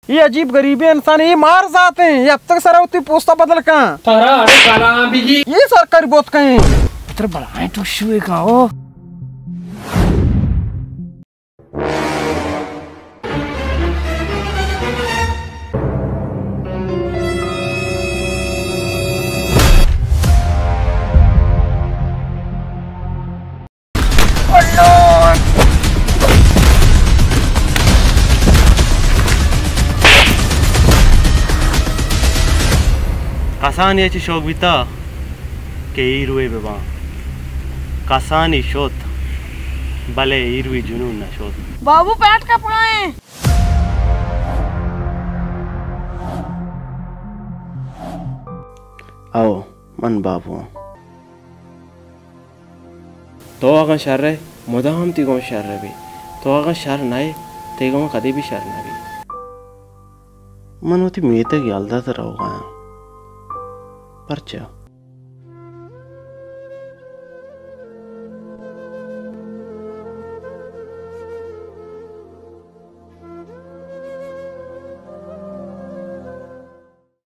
ये अजीब गरीबी इंसान ये मार जाते हैं। ये अब तक सराउती पोस्ता बदल का ये सरकारी बोत कहीं इधर बढ़ाए तो शुए का हो। कासान याची शोक बिता के इरुए बेबा कासानी शोत भले इरुई जुनून ना शोत। बाबू बैठ का पढ़ाए। आओ मन बाबू तो अगर शर है मुदा हम तिगों शर है भी तो अगर शर नाए तेगों कदे भी शर ना भी मन होती मेरे तक याल्दा तो रहोगा परचा